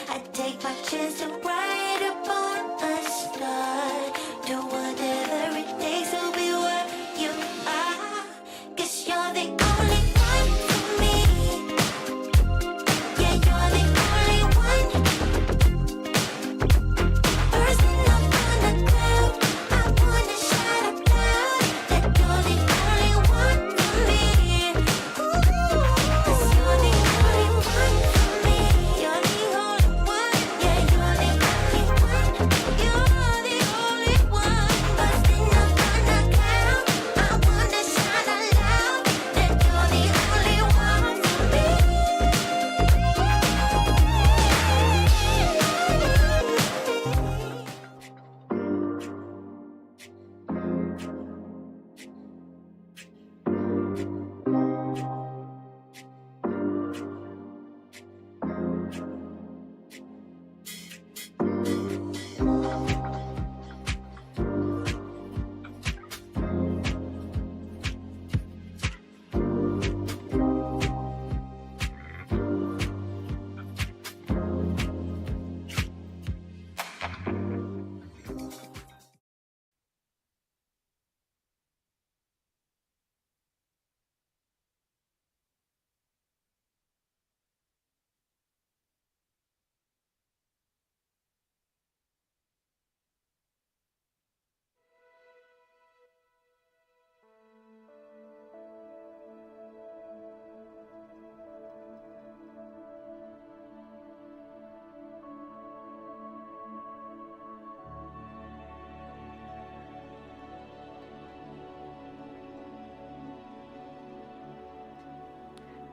I take my chance to ride upon a star. Do whatever it takes to be what you are. 'Cause you're the only one for me. Yeah, you're the only one. Bursting up on a cloud, I wanna shout out loud that you're the only one for me. Ooh, 'cause you're the only one for me. You're the only one. Yeah, you're the only one. You're the only one. Bursting up on a cloud, I wanna shout out loud that you're the only one for me.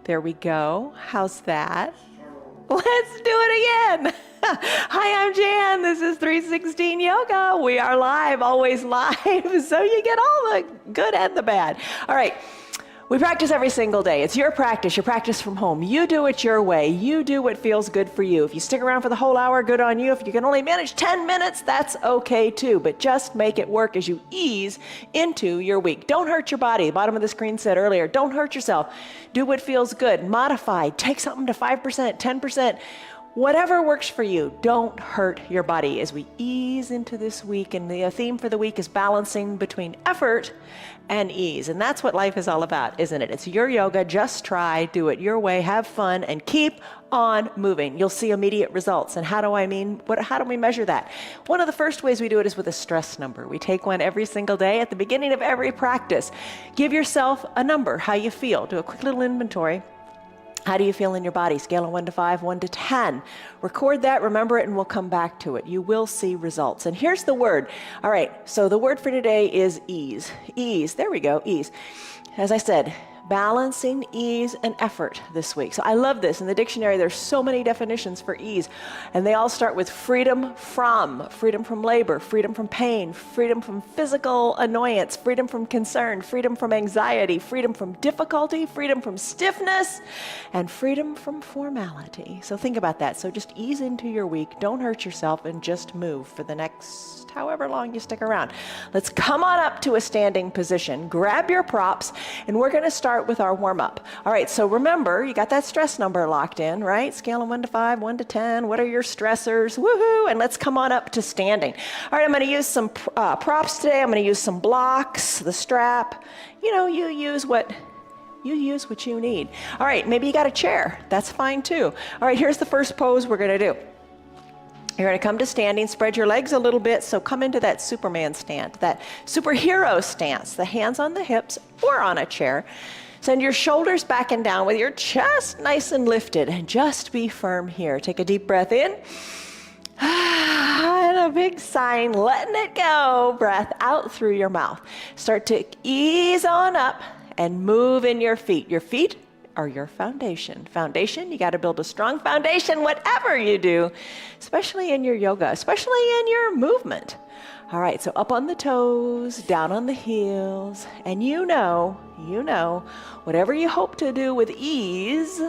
There we go. How's that? Let's do it again. Hi, I'm Jan. This is 316 Yoga. We are live, always live, so you get all the good and the bad. All right. We practice every single day. It's your practice from home. You do it your way. You do what feels good for you. If you stick around for the whole hour, good on you. If you can only manage 10 minutes, that's okay too. But just make it work as you ease into your week. Don't hurt your body. The bottom of the screen said earlier, don't hurt yourself. Do what feels good. Modify. Take something to 5%, 10%. Whatever works for you, don't hurt your body as we ease into this week. And the theme for the week is balancing between effort and ease. And that's what life is all about, isn't it? It's your yoga. Just try, do it your way, have fun, and keep on moving. You'll see immediate results. And how do we measure that? One of the first ways we do it is with a stress number. We take one every single day at the beginning of every practice. Give yourself a number, how you feel. Do a quick little inventory. How do you feel in your body? Scale of 1 to 5, 1 to 10. Record that, remember it, and we'll come back to it. You will see results. And here's the word. All right, so the word for today is ease. Ease, there we go, ease. As I said, balancing ease and effort this week. So I love this. In the dictionary, there's so many definitions for ease. And they all start with freedom from labor, freedom from pain, freedom from physical annoyance, freedom from concern, freedom from anxiety, freedom from difficulty, freedom from stiffness, and freedom from formality. So think about that. So just ease into your week. Don't hurt yourself and just move for the next however long you stick around. Let's come on up to a standing position. Grab your props, and we're going to start with our warm-up. All right, so remember, you got that stress number locked in, right? Scale of 1 to 5, 1 to 10. What are your stressors? Woohoo! And let's come on up to standing. All right, I'm going to use some props today. I'm going to use some blocks, the strap. You know, you use what you need. All right, maybe you got a chair. That's fine too. All right, here's the first pose we're going to do. You're going to come to standing, spread your legs a little bit, so come into that Superman stand, that superhero stance, the hands on the hips or on a chair. Send your shoulders back and down with your chest nice and lifted, and just be firm here. Take a deep breath in, and a big sign, letting it go, breath out through your mouth. Start to ease on up and move in your feet. Your feet are your foundation. Foundation, you got to build a strong foundation, whatever you do, especially in your yoga, especially in your movement. All right, so up on the toes, down on the heels, and you know, whatever you hope to do with ease,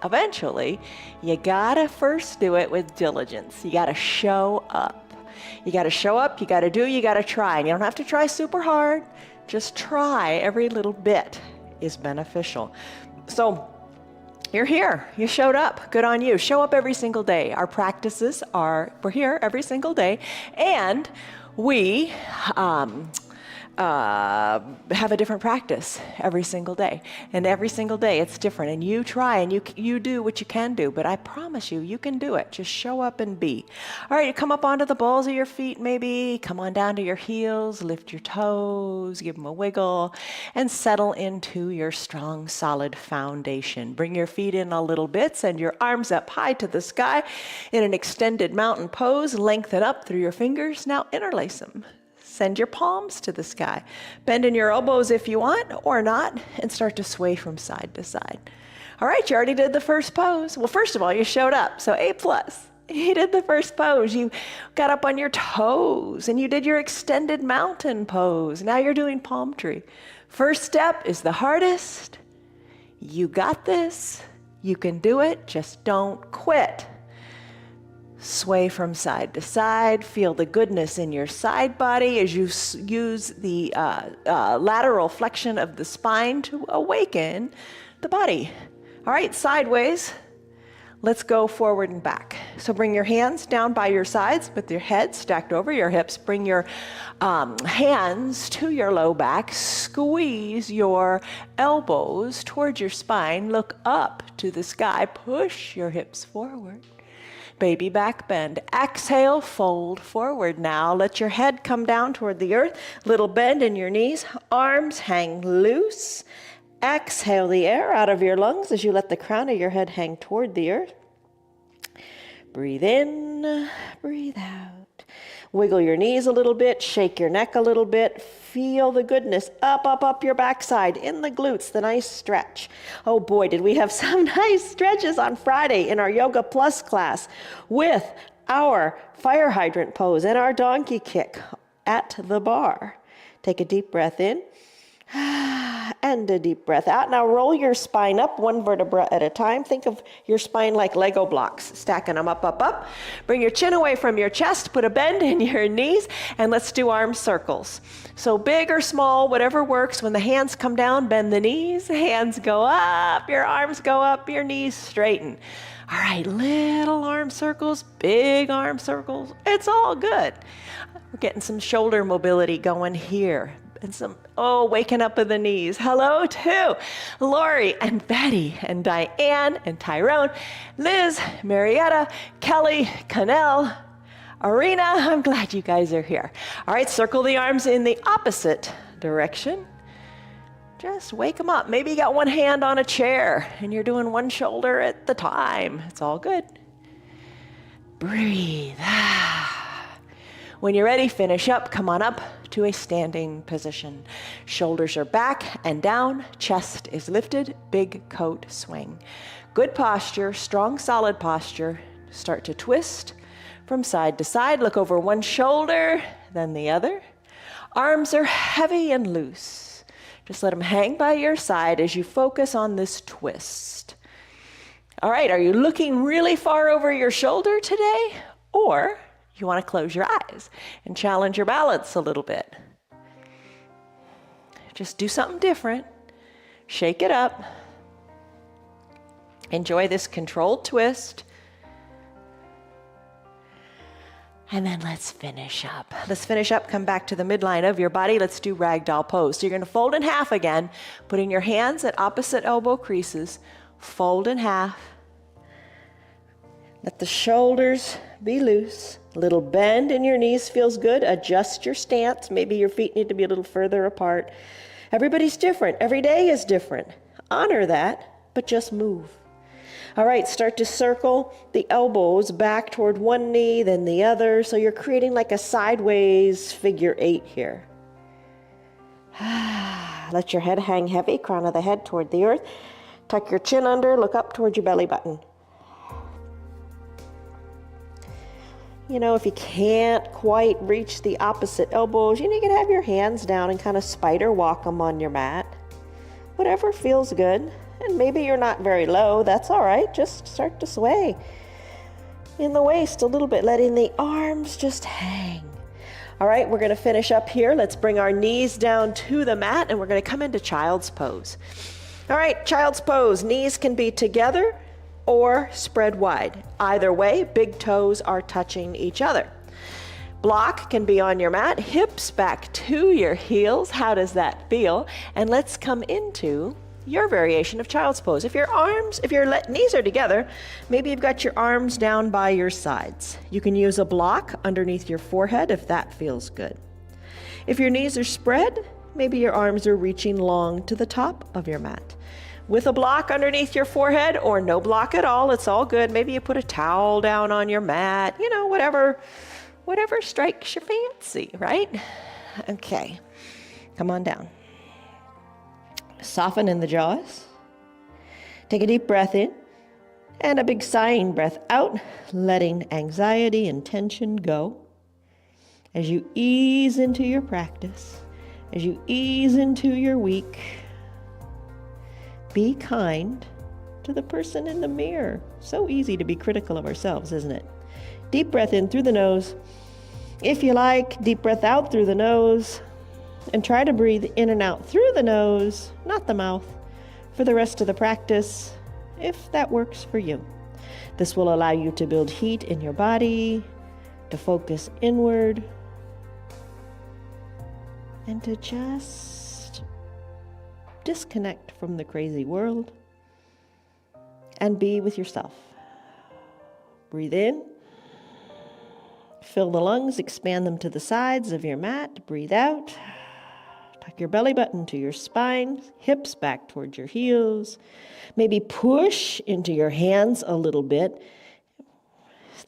eventually, you gotta first do it with diligence. You gotta show up. You gotta show up, you gotta do, you gotta try. And you don't have to try super hard, just try. Every little bit is beneficial. So You're here. You showed up. Good on you. Show up every single day. Our practices are, we're here every single day. And we have a different practice every single day. And every single day it's different. And you try and you do what you can do. But I promise you, you can do it. Just show up and be. All right, you come up onto the balls of your feet maybe. Come on down to your heels. Lift your toes. Give them a wiggle. And settle into your strong, solid foundation. Bring your feet in a little bit. Send your arms up high to the sky in an extended mountain pose. Lengthen up through your fingers. Now interlace them. Send your palms to the sky. Bend in your elbows if you want or not, and start to sway from side to side. All right, you already did the first pose. Well, first of all, you showed up, so A+. You did the first pose. You got up on your toes, and you did your extended mountain pose. Now you're doing palm tree. First step is the hardest. You got this. You can do it. Just don't quit. Sway from side to side. Feel the goodness in your side body as you use the lateral flexion of the spine to awaken the body. All right, sideways. Let's go forward and back. So bring your hands down by your sides with your head stacked over your hips. Bring your hands to your low back. Squeeze your elbows towards your spine. Look up to the sky. Push your hips forward. Baby back bend. Exhale, fold forward now. Let your head come down toward the earth. Little bend in your knees. Arms hang loose. Exhale the air out of your lungs as you let the crown of your head hang toward the earth. Breathe in, breathe out. Wiggle your knees a little bit, shake your neck a little bit. Feel the goodness up your backside, in the glutes, the nice stretch. Oh boy, did we have some nice stretches on Friday in our Yoga Plus class with our fire hydrant pose and our donkey kick at the bar. Take a deep breath in. And a deep breath out. Now roll your spine up one vertebra at a time. Think of your spine like Lego blocks, stacking them up. Bring your chin away from your chest, put a bend in your knees, and let's do arm circles. So big or small, whatever works. When the hands come down, bend the knees, hands go up, your arms go up, your knees straighten. All right, little arm circles, big arm circles, it's all good. We're getting some shoulder mobility going here. And some, waking up in the knees. Hello to Lori and Betty and Diane and Tyrone, Liz, Marietta, Kelly, Cannell, Arena. I'm glad you guys are here. All right, circle the arms in the opposite direction. Just wake them up. Maybe you got one hand on a chair and you're doing one shoulder at the time. It's all good. Breathe. When you're ready, finish up. Come on up to a standing position. Shoulders are back and down. Chest is lifted. Big coat swing. Good posture, strong, solid posture. Start to twist from side to side. Look over one shoulder, then the other. Arms are heavy and loose. Just let them hang by your side as you focus on this twist. All right, are you looking really far over your shoulder today? Or you want to close your eyes and challenge your balance a little bit? Just do something different. Shake it up. Enjoy this controlled twist. And then let's finish up. Let's finish up. Come back to the midline of your body. Let's do ragdoll pose. So you're going to fold in half again, putting your hands at opposite elbow creases. Fold in half. Let the shoulders be loose. A little bend in your knees feels good. Adjust your stance. Maybe your feet need to be a little further apart. Everybody's different. Every day is different. Honor that, but just move. All right, start to circle the elbows back toward one knee, then the other. So you're creating like a sideways figure 8 here. Let your head hang heavy, crown of the head toward the earth. Tuck your chin under, look up toward your belly button. You know, if you can't quite reach the opposite elbows, you can have your hands down and kind of spider walk them on your mat. Whatever feels good. And maybe you're not very low, that's all right. Just start to sway in the waist a little bit, letting the arms just hang. All right, we're going to finish up here. Let's bring our knees down to the mat, and we're going to come into child's pose. All right, child's pose. Knees can be together or spread wide. Either way, big toes are touching each other. Block can be on your mat, hips back to your heels. How does that feel? And let's come into your variation of child's pose. If your knees are together, maybe you've got your arms down by your sides. You can use a block underneath your forehead if that feels good. If your knees are spread, maybe your arms are reaching long to the top of your mat. With a block underneath your forehead or no block at all, it's all good. Maybe you put a towel down on your mat, whatever strikes your fancy, right? Okay, come on down. Soften in the jaws. Take a deep breath in and a big sighing breath out, letting anxiety and tension go. As you ease into your practice, as you ease into your week, be kind to the person in the mirror. So easy to be critical of ourselves, isn't it? Deep breath in through the nose. If you like, deep breath out through the nose. And try to breathe in and out through the nose, not the mouth, for the rest of the practice, if that works for you. This will allow you to build heat in your body, to focus inward, and to just disconnect from the crazy world and be with yourself. Breathe in. Fill the lungs, expand them to the sides of your mat. Breathe out. Tuck your belly button to your spine, hips back towards your heels. Maybe push into your hands a little bit.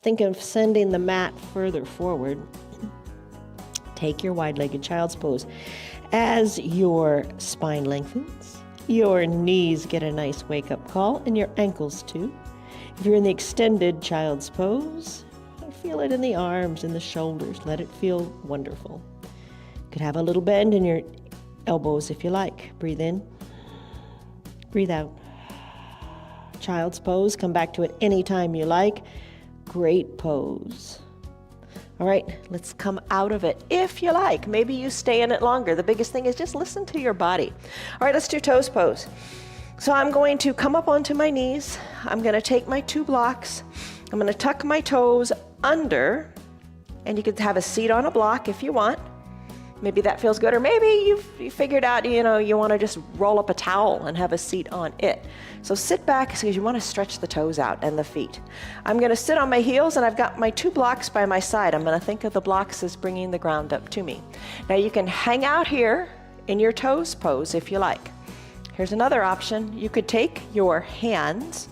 Think of sending the mat further forward. Take your wide-legged child's pose. As your spine lengthens, your knees get a nice wake-up call, and your ankles too. If you're in the extended child's pose, feel it in the arms and the shoulders. Let it feel wonderful. You could have a little bend in your elbows if you like. Breathe in. Breathe out. Child's pose. Come back to it anytime you like. Great pose. All right, let's come out of it if you like. Maybe you stay in it longer. The biggest thing is just listen to your body. All right, let's do toes pose. So I'm going to come up onto my knees. I'm going to take my 2 blocks. I'm going to tuck my toes under, and you could have a seat on a block if you want. Maybe that feels good, or maybe you figured out, you want to just roll up a towel and have a seat on it. So sit back because you want to stretch the toes out and the feet. I'm going to sit on my heels, and I've got my 2 blocks by my side. I'm going to think of the blocks as bringing the ground up to me. Now you can hang out here in your toes pose if you like. Here's another option. You could take your hands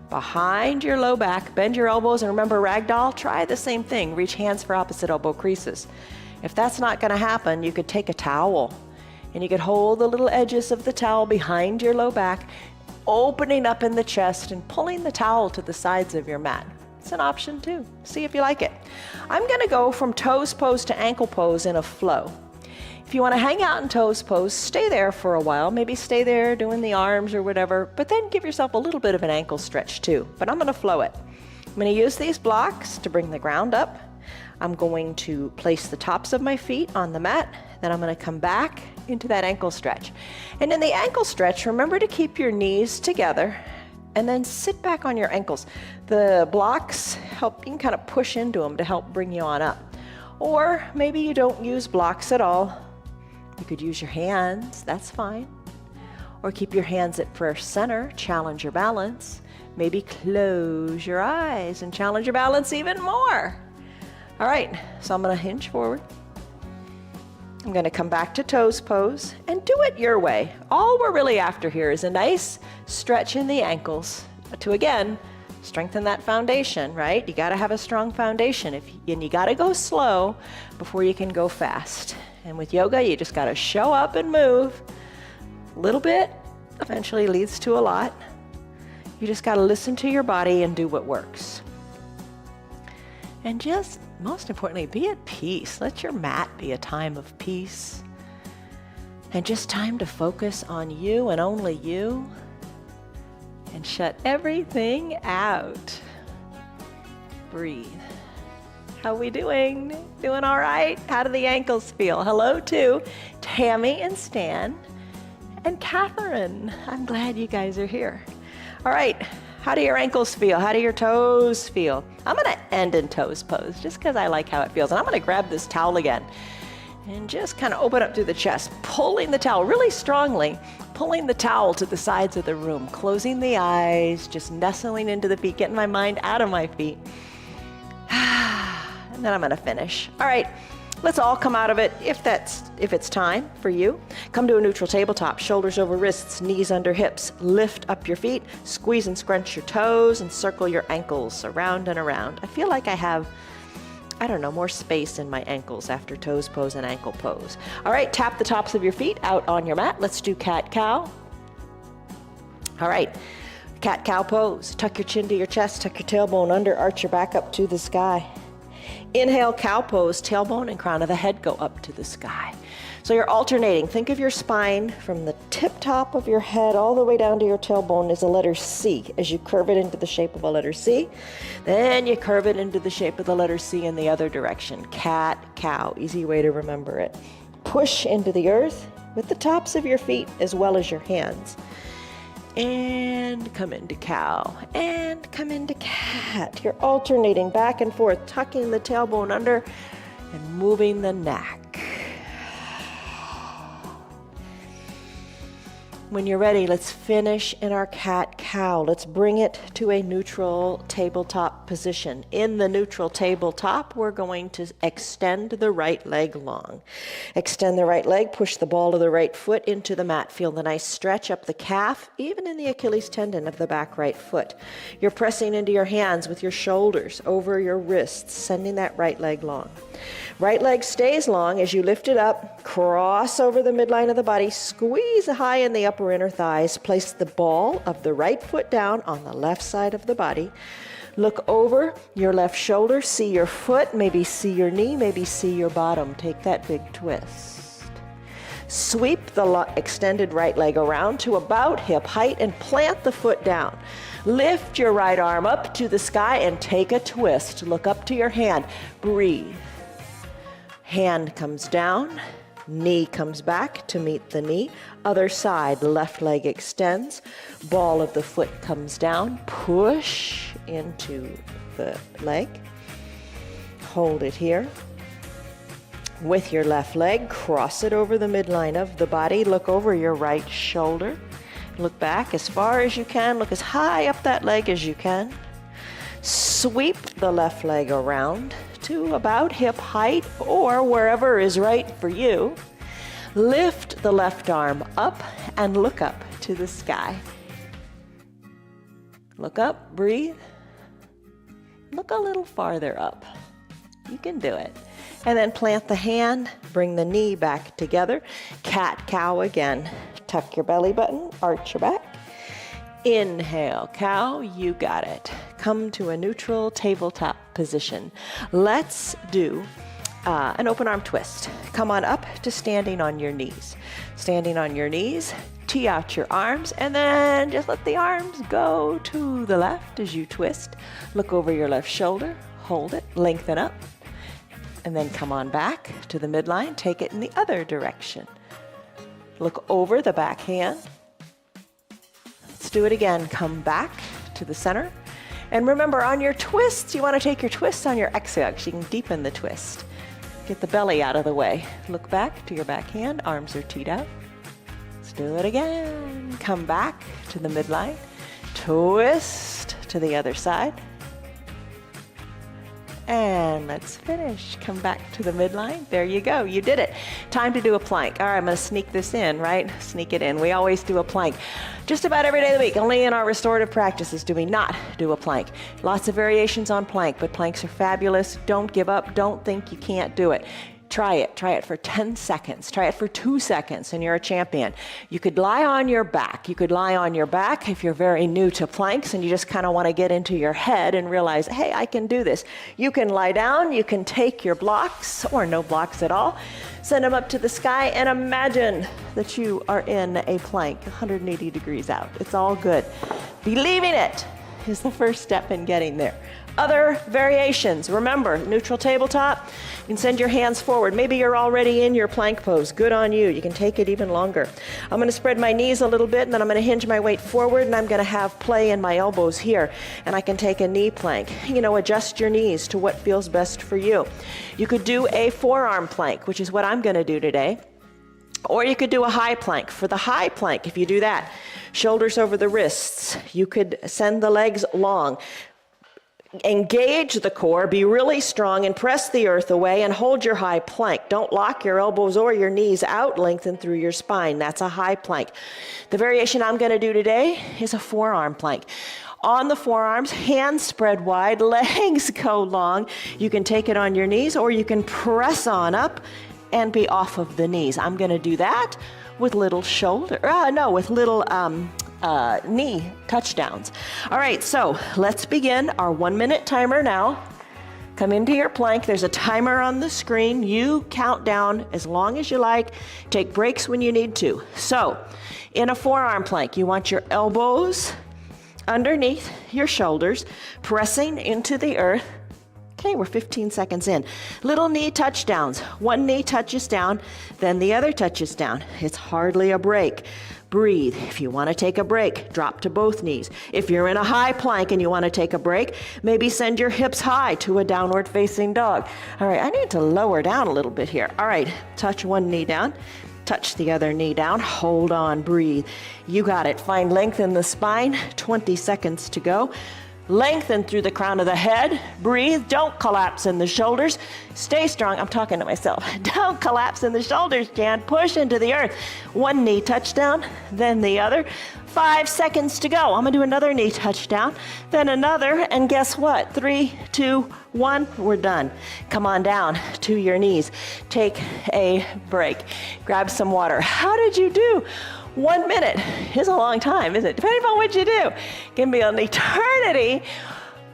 behind your low back, bend your elbows, and remember ragdoll, try the same thing. Reach hands for opposite elbow creases. If that's not going to happen, you could take a towel and you could hold the little edges of the towel behind your low back, opening up in the chest and pulling the towel to the sides of your mat. It's an option too. See if you like it. I'm going to go from toes pose to ankle pose in a flow. If you want to hang out in toes pose, stay there for a while. Maybe stay there doing the arms or whatever, but then give yourself a little bit of an ankle stretch too. But I'm going to flow it. I'm going to use these blocks to bring the ground up. I'm going to place the tops of my feet on the mat. Then I'm going to come back into that ankle stretch. And in the ankle stretch, remember to keep your knees together and then sit back on your ankles. The blocks help, you can kind of push into them to help bring you on up. Or maybe you don't use blocks at all. You could use your hands, that's fine. Or keep your hands at prayer center, challenge your balance. Maybe close your eyes and challenge your balance even more. All right, so I'm gonna hinge forward. I'm gonna come back to toes pose and do it your way. All we're really after here is a nice stretch in the ankles to, again, strengthen that foundation, right? You gotta have a strong foundation, and you gotta go slow before you can go fast. And with yoga, you just gotta show up and move. A little bit eventually leads to a lot. You just gotta listen to your body and do what works. And just, most importantly, be at peace. Let your mat be a time of peace. And just time to focus on you and only you. And shut everything out. Breathe. How we doing? Doing all right? How do the ankles feel? Hello to Tammy and Stan. and Catherine. I'm glad you guys are here. All right, how do your ankles feel? How do your toes feel? I'm gonna end in toes pose just because I like how it feels. And I'm gonna grab this towel again and just kind of open up through the chest, pulling the towel really strongly, pulling the towel to the sides of the room, closing the eyes, just nestling into the feet, getting my mind out of my feet. And then I'm gonna finish. All right, let's all come out of it if it's time for you. Come to a neutral tabletop, shoulders over wrists, knees under hips. Lift up your feet, squeeze and scrunch your toes, and circle your ankles around and around. I feel like I have, I don't know, more space in my ankles after toes pose and ankle pose. All right, tap the tops of your feet out on your mat. Let's do cat-cow. All right, cat-cow pose. Tuck your chin to your chest, tuck your tailbone under, arch your back up to the sky. Inhale, cow pose, tailbone and crown of the head go up to the sky. So you're alternating. Think of your spine from the tip top of your head all the way down to your tailbone as a letter C. As you curve it into the shape of a letter C, then you curve it into the shape of the letter C in the other direction. Cat, cow, easy way to remember it. Push into the earth with the tops of your feet as well as your hands. And come into cow, and come into cat. You're alternating back and forth, tucking the tailbone under and moving the neck. When you're ready, let's finish in our cat-cow. Let's bring it to a neutral tabletop position. In the neutral tabletop, we're going to extend the right leg long. Extend the right leg, push the ball of the right foot into the mat. Feel the nice stretch up the calf, even in the Achilles tendon of the back right foot. You're pressing into your hands with your shoulders over your wrists, sending that right leg long. Right leg stays long as you lift it up, cross over the midline of the body, squeeze high in the upper inner thighs, place the ball of the right foot down on the left side of the body. Look over your left shoulder, see your foot, maybe see your knee, maybe see your bottom. Take that big twist. Sweep the extended right leg around to about hip height and plant the foot down. Lift your right arm up to the sky and take a twist. Look up to your hand. Breathe. Hand comes down, knee comes back to meet the knee. Other side, left leg extends, ball of the foot comes down, push into the leg. Hold it here. With your left leg, cross it over the midline of the body. Look over your right shoulder. Look back as far as you can. Look as high up that leg as you can. Sweep the left leg around to about hip height or wherever is right for you. Lift the left arm up and look up to the sky. Look up, breathe. Look a little farther up. You can do it. And then plant the hand, bring the knee back together. Cat-cow again. Tuck your belly button, arch your back. Inhale, cow, you got it. Come to a neutral tabletop position. Let's do an open arm twist. Come on up to standing on your knees. Standing on your knees, tee out your arms, and then just let the arms go to the left as you twist. Look over your left shoulder, hold it, lengthen up, and then come on back to the midline. Take it in the other direction. Look over the back hand. Let's do it again. Come back to the center. And remember, on your twists, you want to take your twists on your exhale so you can deepen the twist. Get the belly out of the way. Look back to your back hand. Arms are teed out. Let's do it again. Come back to the midline. Twist to the other side. And let's finish. Come back to the midline. There you go. You did it. Time to do a plank. All right, I'm going to sneak this in, right? Sneak it in. We always do a plank. Just about every day of the week. Only in our restorative practices do we not do a plank. Lots of variations on plank, but planks are fabulous. Don't give up. Don't think you can't do it. Try it. Try it for 10 seconds. Try it for 2 seconds, and you're a champion. You could lie on your back. You could lie on your back if you're very new to planks and you just kind of want to get into your head and realize, hey, I can do this. You can lie down. You can take your blocks, or no blocks at all, send them up to the sky, and imagine that you are in a plank 180 degrees out. It's all good. Believing it is the first step in getting there. Other variations, remember, neutral tabletop, you can send your hands forward. Maybe you're already in your plank pose. Good on you. You can take it even longer. I'm going to spread my knees a little bit, and then I'm going to hinge my weight forward, and I'm going to have play in my elbows here. And I can take a knee plank. You know, adjust your knees to what feels best for you. You could do a forearm plank, which is what I'm going to do today. Or you could do a high plank. For the high plank, if you do that, shoulders over the wrists, you could send the legs long. Engage the core, be really strong, and press the earth away and hold your high plank. Don't lock your elbows or your knees out, lengthen through your spine. That's a high plank. The variation I'm going to do today is a forearm plank. On the forearms, hands spread wide, legs go long. You can take it on your knees, or you can press on up and be off of the knees. I'm going to do that with little knee touchdowns. All right, so let's begin our 1 minute timer now. Come into your plank. There's a timer on the screen. You count down as long as you like. Take breaks when you need to. So in a forearm plank, you want your elbows underneath your shoulders, pressing into the earth. Okay, we're 15 seconds in. Little knee touchdowns. One knee touches down, then the other touches down. It's hardly a break. Breathe. If you want to take a break, drop to both knees. If you're in a high plank and you want to take a break, maybe send your hips high to a downward facing dog. All right, I need to lower down a little bit here. All right, touch one knee down. Touch the other knee down. Hold on, breathe. You got it. Find length in the spine. 20 seconds to go. Lengthen through the crown of the head. Breathe. Don't collapse in the shoulders. Stay strong. I'm talking to myself. Don't collapse in the shoulders, Jan. Push into the earth. One knee touchdown, then the other. 5 seconds to go. I'm going to do another knee touchdown, then another, and guess what? 3, 2, 1, we're done. Come on down to your knees. Take a break. Grab some water. How did you do? 1 minute is a long time, isn't it? Depending on what you do. It can be an eternity,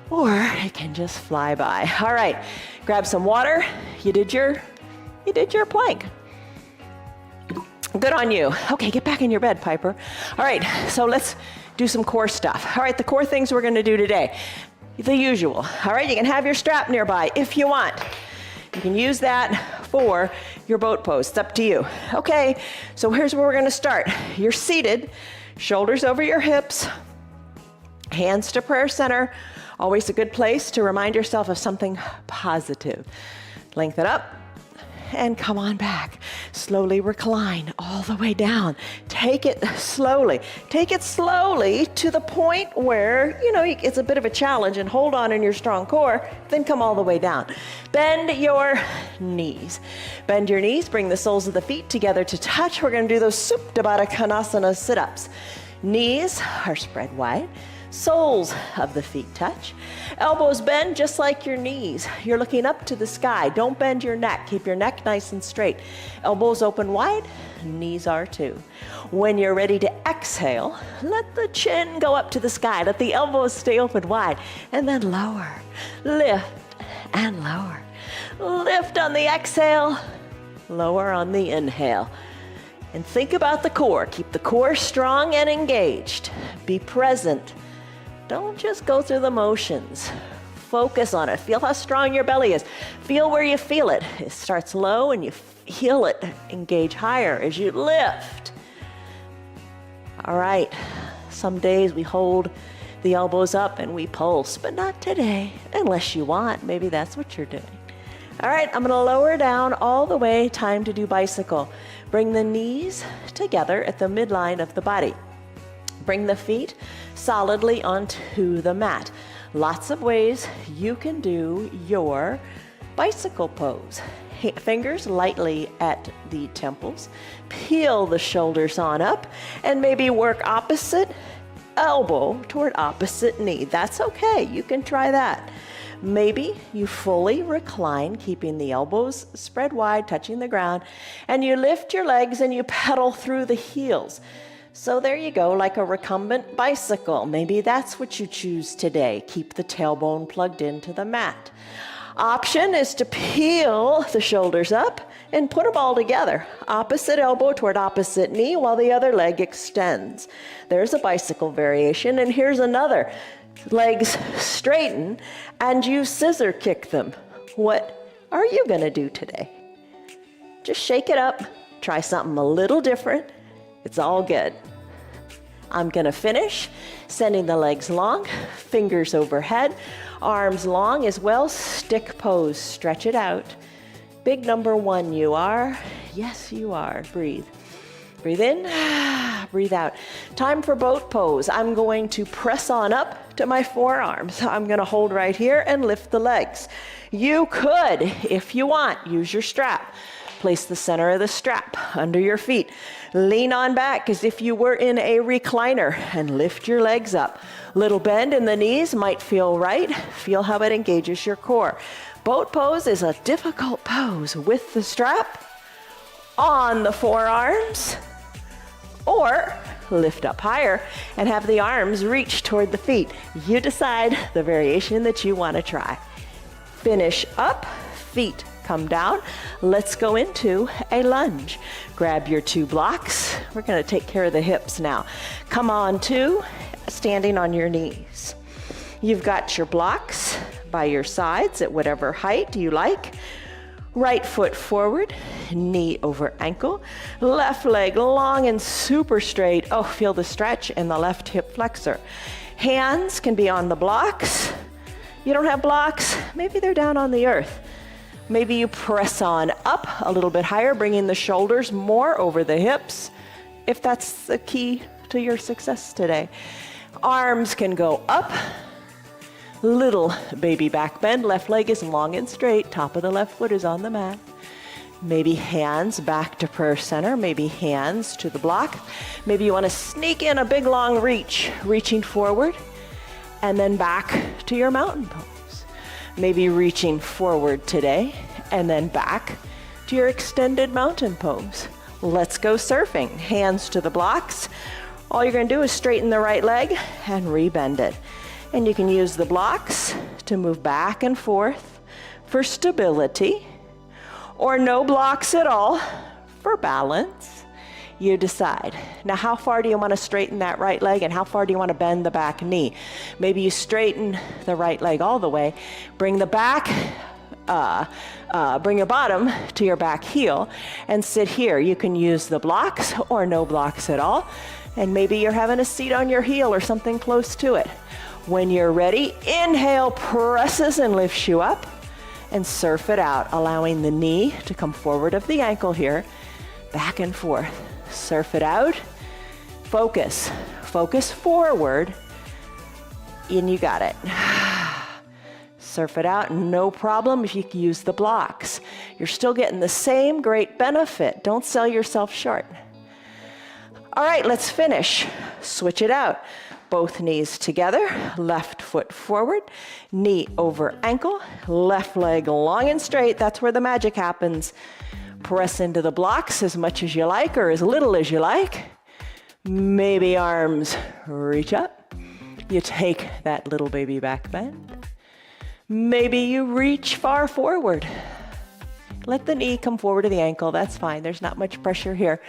or it can just fly by. All right, grab some water. You did your plank. Good on you. Okay, get back in your bed, Piper. All right, so let's do some core stuff. All right, the core things we're going to do today, the usual. All right, you can have your strap nearby if you want. You can use that for your boat pose. It's up to you. Okay, so here's where we're going to start. You're seated, shoulders over your hips, hands to prayer center. Always a good place to remind yourself of something positive. Lengthen up and come on back. Slowly recline all the way down. Take it slowly. Take it slowly to the point where, it's a bit of a challenge, and hold on in your strong core, then come all the way down. Bend your knees. Bend your knees, bring the soles of the feet together to touch. We're going to do those Supta Baddha Konasana sit-ups. Knees are spread wide. Soles of the feet touch. Elbows bend just like your knees. You're looking up to the sky. Don't bend your neck. Keep your neck nice and straight. Elbows open wide. Knees are too. When you're ready to exhale, let the chin go up to the sky. Let the elbows stay open wide. And then lower. Lift and lower. Lift on the exhale. Lower on the inhale. And think about the core. Keep the core strong and engaged. Be present. Don't just go through the motions. Focus on it. Feel how strong your belly is. Feel where you feel it. It starts low and you feel it engage higher as you lift. All right. Some days we hold the elbows up and we pulse, but not today, unless you want. Maybe that's what you're doing. All right, I'm going to lower down all the way. Time to do bicycle. Bring the knees together at the midline of the body. Bring the feet solidly onto the mat. Lots of ways you can do your bicycle pose. Fingers lightly at the temples. Peel the shoulders on up and maybe work opposite elbow toward opposite knee. That's okay. You can try that. Maybe you fully recline, keeping the elbows spread wide, touching the ground, and you lift your legs and you pedal through the heels. So there you go, like a recumbent bicycle. Maybe that's what you choose today. Keep the tailbone plugged into the mat. Option is to peel the shoulders up and put them all together. Opposite elbow toward opposite knee while the other leg extends. There's a bicycle variation, and here's another. Legs straighten, and you scissor kick them. What are you gonna do today? Just shake it up. Try something a little different. It's all good. I'm gonna finish sending the legs long, fingers overhead, arms long as well, stick pose, stretch it out. Big number one you are. Yes, you are. Breathe. Breathe in, breathe out. Time for boat pose. I'm going to press on up to my forearms. I'm gonna hold right here and lift the legs. You could, if you want, use your strap. Place the center of the strap under your feet. Lean on back as if you were in a recliner and lift your legs up. Little bend in the knees might feel right. Feel how it engages your core. Boat pose is a difficult pose with the strap on the forearms, or lift up higher and have the arms reach toward the feet. You decide the variation that you want to try. Finish up, feet come down. Let's go into a lunge. Grab your 2 blocks. We're going to take care of the hips now. Come on to standing on your knees. You've got your blocks by your sides at whatever height you like. Right foot forward, knee over ankle. Left leg long and super straight. Oh, feel the stretch in the left hip flexor. Hands can be on the blocks. You don't have blocks, maybe they're down on the earth. Maybe you press on up a little bit higher, bringing the shoulders more over the hips, if that's the key to your success today. Arms can go up. Little baby back bend. Left leg is long and straight. Top of the left foot is on the mat. Maybe hands back to prayer center. Maybe hands to the block. Maybe you want to sneak in a big long reach, reaching forward, and then back to your mountain pose. Maybe reaching forward today, and then back to your extended mountain pose. Let's go surfing. Hands to the blocks. All you're going to do is straighten the right leg and rebend it. And you can use the blocks to move back and forth for stability, or no blocks at all for balance. You decide. Now, how far do you want to straighten that right leg, and how far do you want to bend the back knee? Maybe you straighten the right leg all the way, bring the back, bring your bottom to your back heel and sit here. You can use the blocks or no blocks at all. And maybe you're having a seat on your heel or something close to it. When you're ready, inhale, presses and lifts you up, and surf it out, allowing the knee to come forward of the ankle here, back and forth. Surf it out. Focus. Focus forward. And you got it. Surf it out, no problem if you can use the blocks. You're still getting the same great benefit. Don't sell yourself short. All right, let's finish. Switch it out. Both knees together, left foot forward, knee over ankle, left leg long and straight. That's where the magic happens. Press into the blocks as much as you like or as little as you like. Maybe arms reach up. You take that little baby back bend. Maybe you reach far forward. Let the knee come forward to the ankle. That's fine. There's not much pressure here.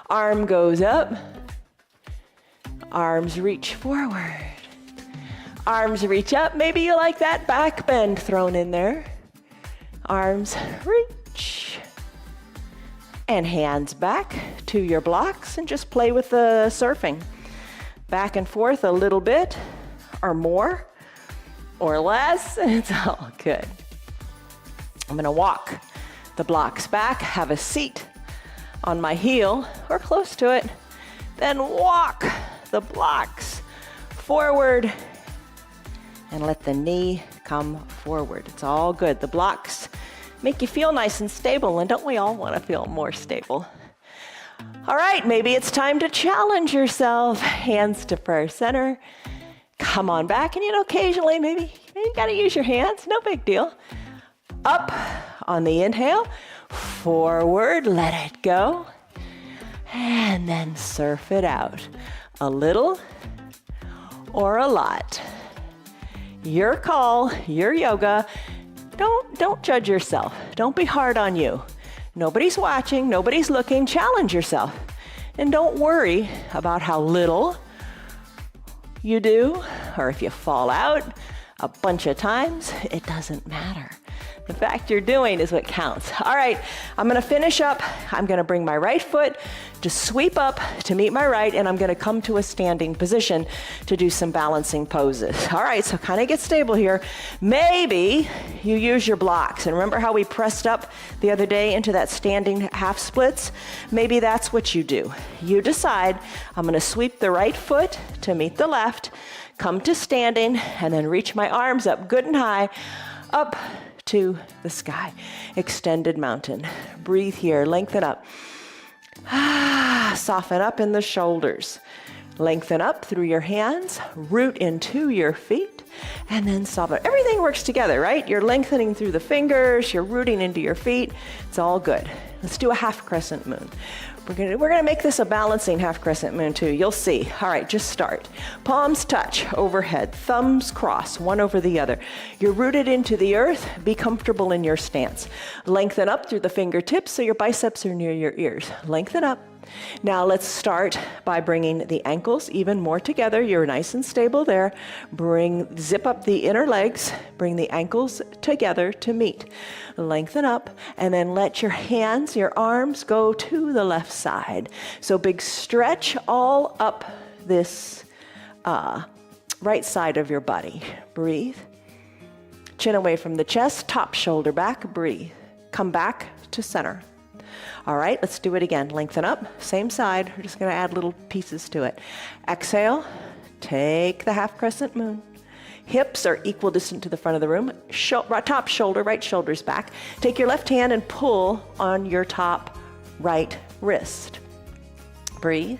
Arm goes up. Arms reach forward. Arms reach up. Maybe you like that back bend thrown in there. Arms reach. And hands back to your blocks and just play with the surfing. Back and forth a little bit or more or less. It's all good. I'm gonna walk the blocks back, have a seat on my heel or close to it, then walk the blocks forward and let the knee come forward. It's all good. The blocks make you feel nice and stable, and don't we all want to feel more stable? All right, maybe it's time to challenge yourself. Hands to prayer center. Come on back, and occasionally maybe you gotta use your hands, no big deal. Up on the inhale, forward, let it go, and then surf it out. A little or a lot. Your call, your yoga. Don't judge yourself. Don't be hard on you. Nobody's watching, nobody's looking. Challenge yourself. And don't worry about how little you do or if you fall out a bunch of times, it doesn't matter. The fact you're doing is what counts. All right, I'm gonna finish up. I'm gonna bring my right foot to sweep up to meet my right, and I'm gonna come to a standing position to do some balancing poses. All right, so kind of get stable here. Maybe you use your blocks. And remember how we pressed up the other day into that standing half splits? Maybe that's what you do. You decide, I'm gonna sweep the right foot to meet the left, come to standing, and then reach my arms up good and high, up to the sky. Extended mountain. Breathe here, lengthen up. Soften up in the shoulders. Lengthen up through your hands, root into your feet, and then soften. Everything works together, right? You're lengthening through the fingers, you're rooting into your feet. It's all good. Let's do a half crescent moon. We're gonna make this a balancing half crescent moon too. You'll see. All right, just start. Palms touch overhead, thumbs cross, one over the other. You're rooted into the earth. Be comfortable in your stance. Lengthen up through the fingertips so your biceps are near your ears. Lengthen up. Now let's start by bringing the ankles even more together. You're nice and stable there. Zip up the inner legs, bring the ankles together to meet. Lengthen up, and then let your hands, your arms go to the left side. So big stretch all up this right side of your body. Breathe. Chin away from the chest, top shoulder back, breathe. Come back to center. All right, let's do it again. Lengthen up, same side. We're just gonna add little pieces to it. Exhale, take the half crescent moon. Hips are equal distance to the front of the room. Top shoulder, right shoulder's back. Take your left hand and pull on your top right wrist. Breathe.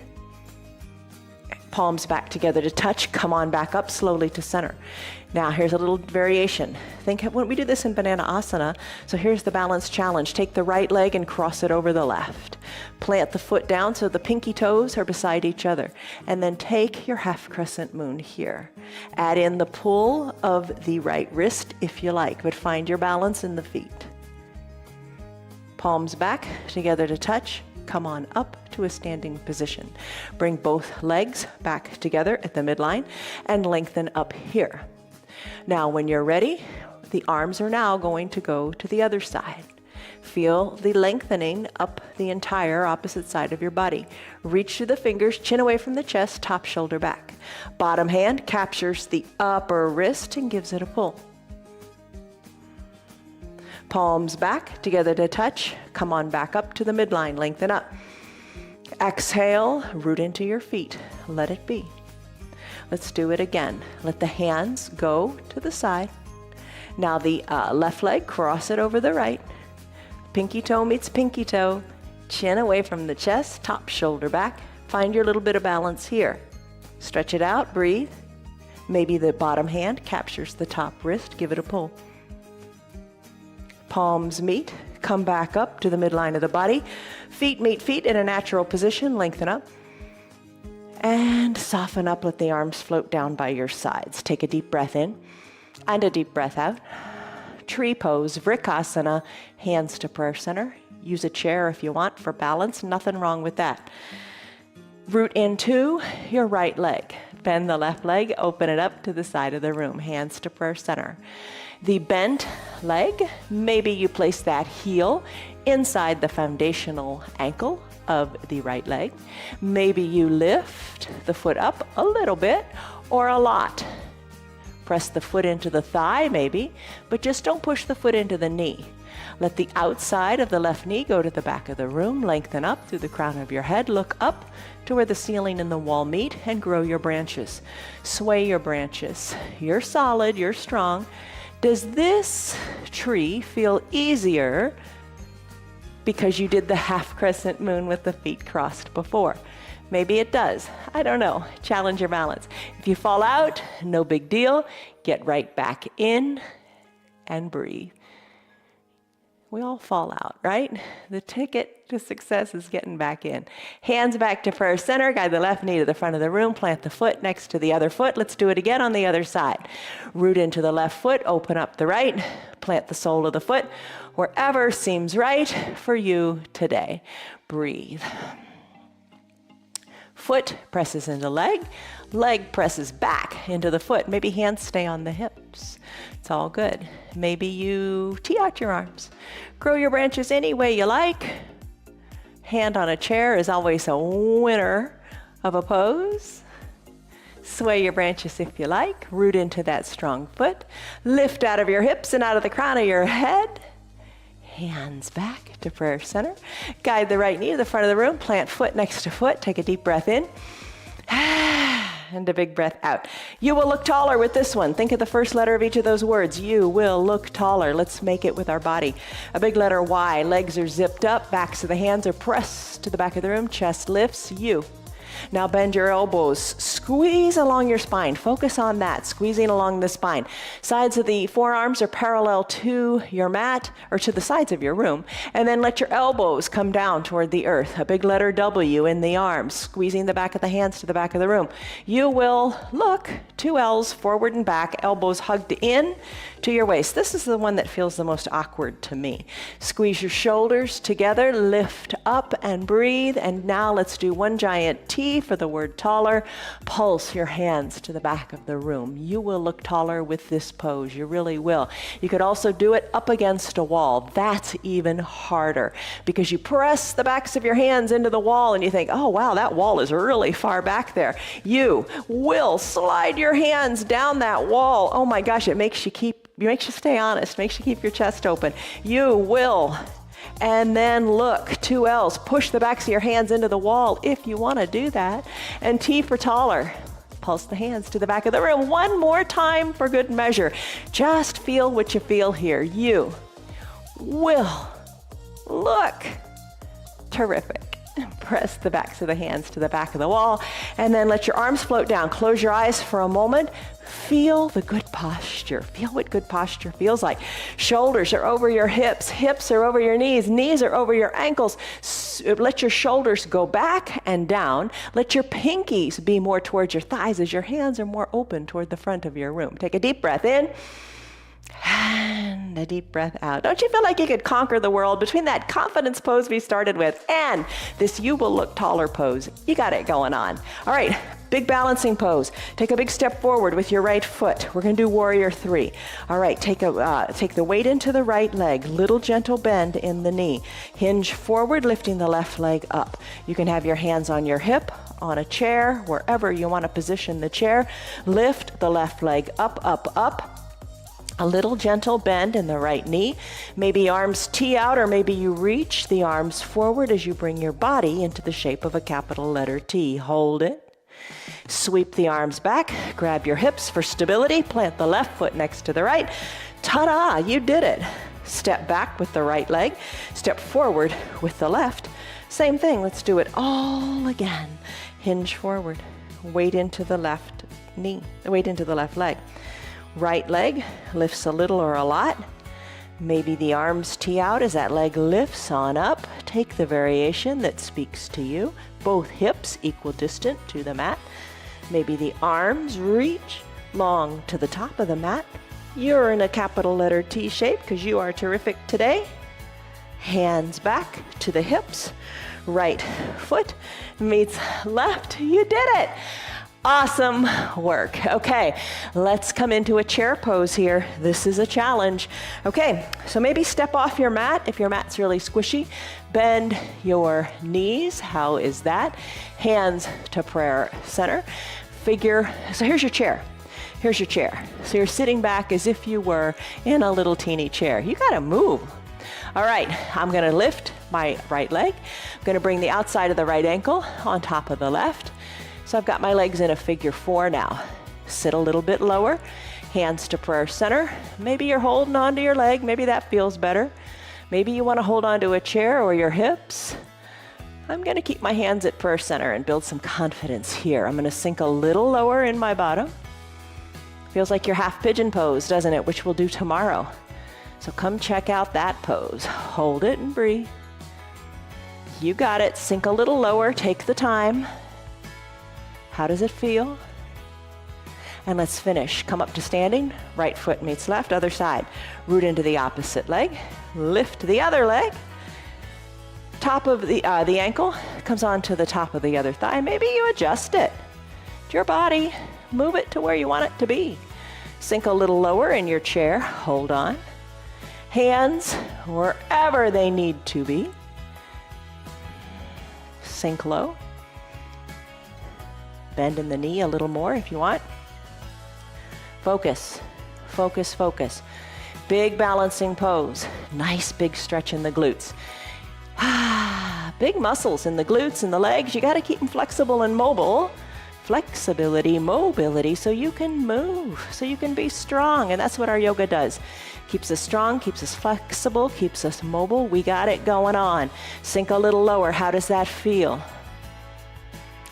Palms back together to touch. Come on back up slowly to center. Now here's a little variation. Think when we do this in Banana Asana. So here's the balance challenge. Take the right leg and cross it over the left. Plant the foot down so the pinky toes are beside each other. And then take your half crescent moon here. Add in the pull of the right wrist if you like, but find your balance in the feet. Palms back together to touch. Come on up to a standing position. Bring both legs back together at the midline and lengthen up here. Now, when you're ready, the arms are now going to go to the other side. Feel the lengthening up the entire opposite side of your body. Reach through the fingers, chin away from the chest, top shoulder back. Bottom hand captures the upper wrist and gives it a pull. Palms back together to touch. Come on back up to the midline, lengthen up. Exhale, root into your feet. Let it be. Let's do it again. Let the hands go to the side. Now the left leg, cross it over the right. Pinky toe meets pinky toe. Chin away from the chest, top shoulder back. Find your little bit of balance here. Stretch it out, breathe. Maybe the bottom hand captures the top wrist, give it a pull. Palms meet, come back up to the midline of the body. Feet meet feet in a natural position, lengthen up. And soften up, let the arms float down by your sides. Take a deep breath in and a deep breath out. Tree pose, Vrikasana, hands to prayer center. Use a chair if you want for balance, nothing wrong with that. Root into your right leg. Bend the left leg, open it up to the side of the room, hands to prayer center. The bent leg, maybe you place that heel inside the foundational ankle of the right leg. Maybe you lift the foot up a little bit or a lot. Press the foot into the thigh maybe, but just don't push the foot into the knee. Let the outside of the left knee go to the back of the room, lengthen up through the crown of your head, look up to where the ceiling and the wall meet and grow your branches. Sway your branches. You're solid, you're strong. Does this tree feel easier because you did the half crescent moon with the feet crossed before? Maybe it does. I don't know. Challenge your balance. If you fall out, no big deal. Get right back in and breathe. We all fall out, right? The ticket to success is getting back in. Hands back to prayer center. Guide the left knee to the front of the room. Plant the foot next to the other foot. Let's do it again on the other side. Root into the left foot. Open up the right. Plant the sole of the foot wherever seems right for you today. Breathe. Foot presses into leg, leg presses back into the foot. Maybe hands stay on the hips. It's all good. Maybe you tee out your arms. Grow your branches any way you like. Hand on a chair is always a winner of a pose. Sway your branches if you like. Root into that strong foot. Lift out of your hips and out of the crown of your head. Hands back to prayer center. Guide the right knee to the front of the room. Plant foot next to foot. Take a deep breath in. And a big breath out. You will look taller with this one. Think of the first letter of each of those words. You will look taller. Let's make it with our body. A big letter Y. Legs are zipped up. Backs of the hands are pressed to the back of the room. Chest lifts. You. Now bend your elbows, squeeze along your spine. Focus on that, squeezing along the spine. Sides of the forearms are parallel to your mat or to the sides of your room. And then let your elbows come down toward the earth. A big letter W in the arms, squeezing the back of the hands to the back of the room. You will look 2 L's forward and back, elbows hugged in to your waist. This is the one that feels the most awkward to me. Squeeze your shoulders together, lift up and breathe. And now let's do one giant T for the word taller. Pulse your hands to the back of the room. You will look taller with this pose. You really will. You could also do it up against a wall. That's even harder because you press the backs of your hands into the wall and you think, oh wow, that wall is really far back there. You will slide your hands down that wall. Oh my gosh, it makes you stay honest, makes you keep your chest open. You will. And then look, 2 L's, push the backs of your hands into the wall if you want to do that. And T for taller. Pulse the hands to the back of the room. One more time for good measure. Just feel what you feel here. You will look terrific. Press the backs of the hands to the back of the wall and then let your arms float down. Close your eyes for a moment. Feel the good posture. Feel what good posture feels like. Shoulders are over your hips. Hips are over your knees. Knees are over your ankles. Let your shoulders go back and down. Let your pinkies be more towards your thighs as your hands are more open toward the front of your room. Take a deep breath in. And a deep breath out. Don't you feel like you could conquer the world between that confidence pose we started with and this you will look taller pose? You got it going on. All right, big balancing pose. Take a big step forward with your right foot. We're going to do warrior 3. All right, take the weight into the right leg. Little gentle bend in the knee. Hinge forward, lifting the left leg up. You can have your hands on your hip, on a chair, wherever you want to position the chair. Lift the left leg up, up, up. A little gentle bend in the right knee. Maybe arms tee out or maybe you reach the arms forward as you bring your body into the shape of a capital letter T. Hold it. Sweep the arms back. Grab your hips for stability. Plant the left foot next to the right. Ta-da, you did it. Step back with the right leg. Step forward with the left. Same thing, let's do it all again. Hinge forward. Weight into the left knee. Weight into the left leg. Right leg lifts a little or a lot. Maybe the arms tee out as that leg lifts on up. Take the variation that speaks to you. Both hips equal distant to the mat. Maybe the arms reach long to the top of the mat. You're in a capital letter T shape because you are terrific today. Hands back to the hips. Right foot meets left. You did it. Awesome work. Okay, let's come into a chair pose here. This is a challenge. Okay, so maybe step off your mat if your mat's really squishy. Bend your knees. How is that? Hands to prayer center. So here's your chair. Here's your chair. So you're sitting back as if you were in a little teeny chair. You gotta move. All right, I'm gonna lift my right leg. I'm gonna bring the outside of the right ankle on top of the left. So I've got my legs in a figure 4 now. Sit a little bit lower, hands to prayer center. Maybe you're holding onto your leg, maybe that feels better. Maybe you wanna hold onto a chair or your hips. I'm gonna keep my hands at prayer center and build some confidence here. I'm gonna sink a little lower in my bottom. Feels like your half pigeon pose, doesn't it? Which we'll do tomorrow. So come check out that pose. Hold it and breathe. You got it, sink a little lower, take the time. How does it feel? And let's finish. Come up to standing. Right foot meets left, other side. Root into the opposite leg. Lift the other leg. Top of the ankle comes onto the top of the other thigh. Maybe you adjust it. It's your body. Move it to where you want it to be. Sink a little lower in your chair. Hold on. Hands wherever they need to be. Sink low. Bend in the knee a little more if you want. Focus, focus, focus. Big balancing pose. Nice big stretch in the glutes. Big muscles in the glutes and the legs. You got to keep them flexible and mobile. Flexibility, mobility, so you can move, so you can be strong. And that's what our yoga does. Keeps us strong, keeps us flexible, keeps us mobile. We got it going on. Sink a little lower. How does that feel?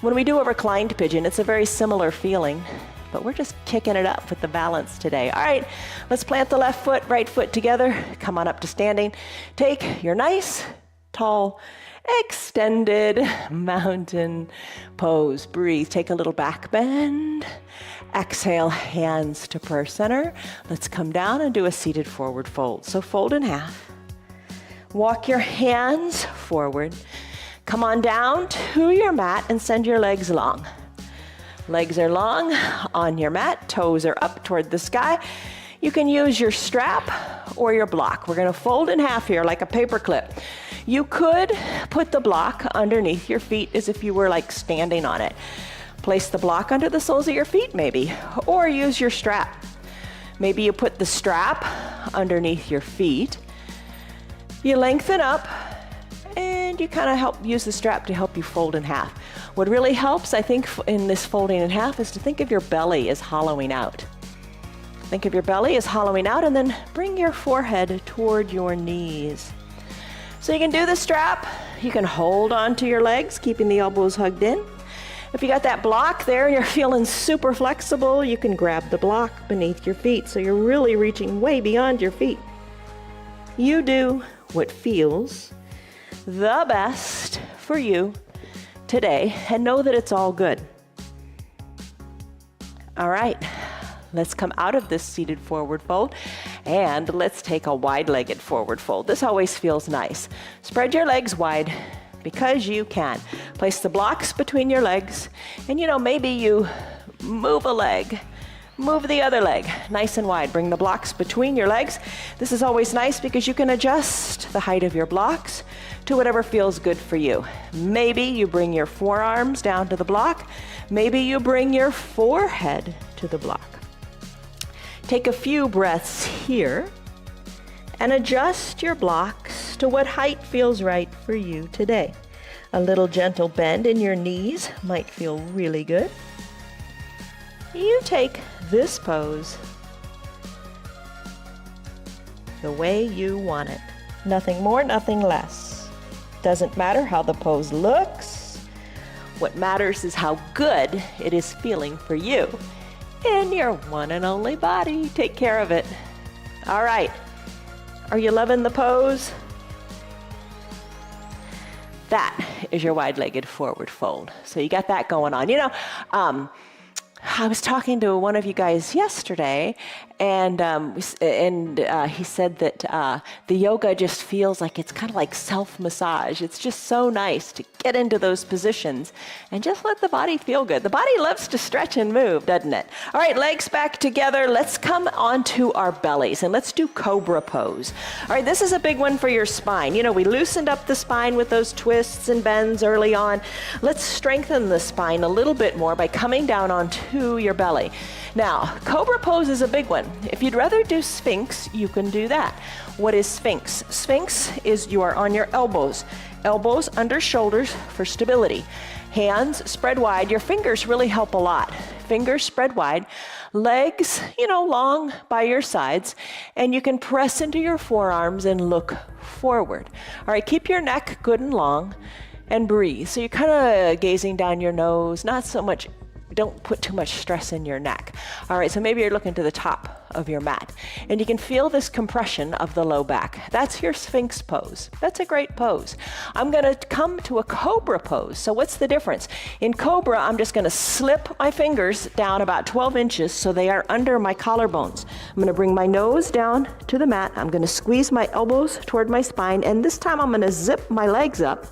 When we do a reclined pigeon, it's a very similar feeling, but we're just kicking it up with the balance today. All right, let's plant the left foot, right foot together. Come on up to standing. Take your nice, tall, extended mountain pose. Breathe. Take a little back bend. Exhale, hands to prayer center. Let's come down and do a seated forward fold. So fold in half. Walk your hands forward. Come on down to your mat and send your legs long. Legs are long on your mat. Toes are up toward the sky. You can use your strap or your block. We're going to fold in half here like a paper clip. You could put the block underneath your feet as if you were like standing on it. Place the block under the soles of your feet maybe, or use your strap. Maybe you put the strap underneath your feet. You lengthen up and you kind of help use the strap to help you fold in half. What really helps, I think, in this folding in half is to think of your belly as hollowing out. Think of your belly as hollowing out and then bring your forehead toward your knees. So you can do the strap, you can hold onto your legs, keeping the elbows hugged in. If you got that block there and you're feeling super flexible, you can grab the block beneath your feet so you're really reaching way beyond your feet. You do what feels the best for you today and know that it's all good. All right. Let's come out of this seated forward fold and let's take a wide-legged forward fold. This always feels nice. Spread your legs wide because you can. Place the blocks between your legs and maybe you move a leg, move the other leg nice and wide. Bring the blocks between your legs. This is always nice because you can adjust the height of your blocks to whatever feels good for you. Maybe you bring your forearms down to the block. Maybe you bring your forehead to the block. Take a few breaths here and adjust your blocks to what height feels right for you today. A little gentle bend in your knees might feel really good. You take this pose the way you want it. Nothing more, nothing less. Doesn't matter how the pose looks. What matters is how good it is feeling for you in your one and only body. Take care of it. All right. Are you loving the pose? That is your wide-legged forward fold. So you got that going on. I was talking to one of you guys yesterday, and he said that the yoga just feels like it's kind of like self-massage. It's just so nice to get into those positions and just let the body feel good. The body loves to stretch and move, doesn't it? All right, legs back together. Let's come onto our bellies, and let's do cobra pose. All right, this is a big one for your spine. We loosened up the spine with those twists and bends early on. Let's strengthen the spine a little bit more by coming down onto your belly. Now, cobra pose is a big one. If you'd rather do Sphinx, you can do that. What is Sphinx? Sphinx is you are on your elbows. Elbows under shoulders for stability. Hands spread wide. Your fingers really help a lot. Fingers spread wide. Legs, long by your sides. And you can press into your forearms and look forward. All right, keep your neck good and long and breathe. So you're kind of gazing down your nose, not so much. Don't put too much stress in your neck. All right, so maybe you're looking to the top of your mat and you can feel this compression of the low back. That's your Sphinx pose. That's a great pose. I'm gonna come to a cobra pose. So what's the difference? In cobra, I'm just gonna slip my fingers down about 12 inches so they are under my collarbones. I'm gonna bring my nose down to the mat. I'm gonna squeeze my elbows toward my spine, and this time I'm gonna zip my legs up.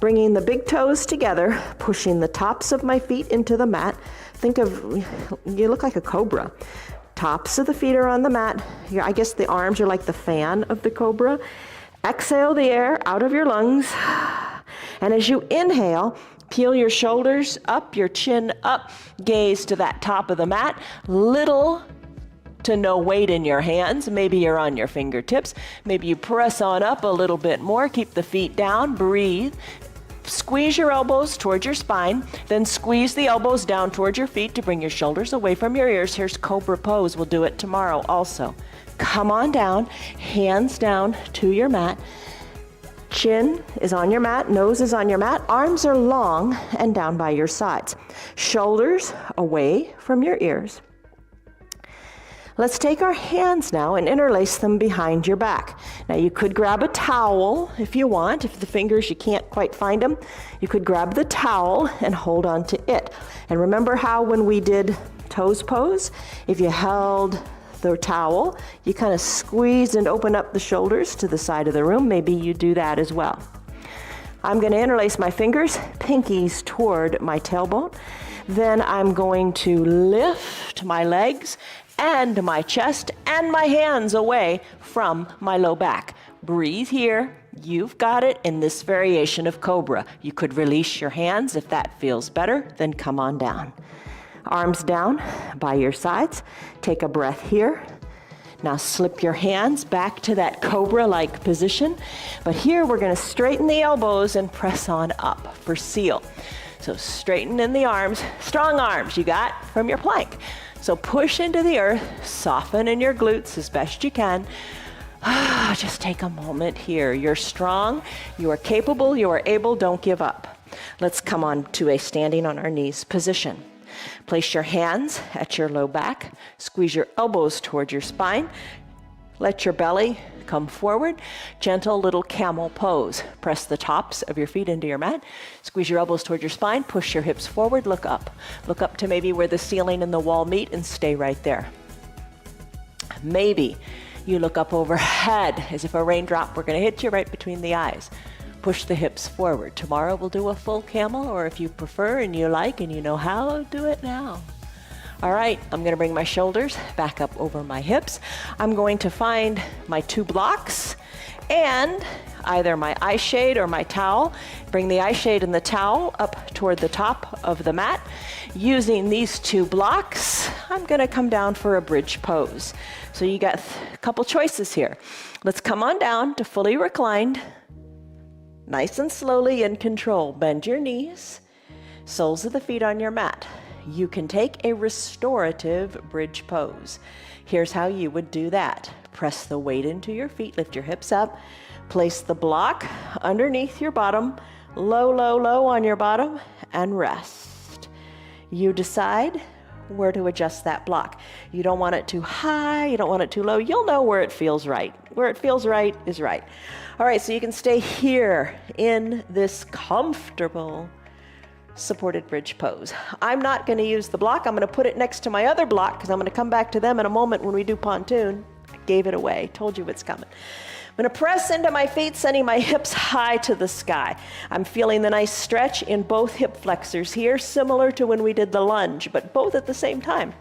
Bringing the big toes together, pushing the tops of my feet into the mat. Think of, you look like a cobra. Tops of the feet are on the mat. I guess the arms are like the fan of the cobra. Exhale the air out of your lungs. And as you inhale, peel your shoulders up, your chin up, gaze to that top of the mat. Little to no weight in your hands. Maybe you're on your fingertips. Maybe you press on up a little bit more. Keep the feet down. Breathe. Squeeze your elbows towards your spine. Then squeeze the elbows down towards your feet to bring your shoulders away from your ears. Here's Cobra Pose. We'll do it tomorrow also. Come on down. Hands down to your mat. Chin is on your mat, nose is on your mat, arms are long and down by your sides. Shoulders away from your ears. Let's take our hands now and interlace them behind your back. Now you could grab a towel if you want. If the fingers, you can't quite find them, you could grab the towel and hold on to it. And remember how when we did toes pose, if you held the towel, you kind of squeeze and open up the shoulders to the side of the room. Maybe you do that as well. I'm going to interlace my fingers, pinkies toward my tailbone. Then I'm going to lift my legs and my chest and my hands away from my low back. Breathe here. You've got it in this variation of Cobra. You could release your hands if that feels better, then come on down. Arms down by your sides. Take a breath here. Now slip your hands back to that cobra-like position. But here we're going to straighten the elbows and press on up for seal. So straighten in the arms, strong arms you got from your plank. So push into the earth, soften in your glutes as best you can. Just take a moment here. You're strong, you are capable, you are able, don't give up. Let's come on to a standing on our knees position. Place your hands at your low back. Squeeze your elbows toward your spine. Let your belly come forward. Gentle little camel pose. Press the tops of your feet into your mat. Squeeze your elbows toward your spine. Push your hips forward. Look up. Look up to maybe where the ceiling and the wall meet and stay right there. Maybe you look up overhead as if a raindrop were going to hit you right between the eyes. Push the hips forward. Tomorrow we'll do a full camel, or if you prefer and you like and you know how, do it now. All right, I'm going to bring my shoulders back up over my hips. I'm going to find my 2 blocks and either my eye shade or my towel. Bring the eye shade and the towel up toward the top of the mat. Using these 2 blocks, I'm going to come down for a bridge pose. So you got a couple choices here. Let's come on down to fully reclined. Nice and slowly in control. Bend your knees, soles of the feet on your mat. You can take a restorative bridge pose. Here's how you would do that. Press the weight into your feet, lift your hips up, place the block underneath your bottom, low, low, low on your bottom, and rest. You decide where to adjust that block. You don't want it too high, you don't want it too low. You'll know where it feels right. Where it feels right is right. All right, so you can stay here in this comfortable supported bridge pose. I'm not going to use the block. I'm going to put it next to my other block because I'm going to come back to them in a moment when we do pontoon. I gave it away. Told you what's coming. I'm going to press into my feet, sending my hips high to the sky. I'm feeling the nice stretch in both hip flexors here, similar to when we did the lunge, but both at the same time.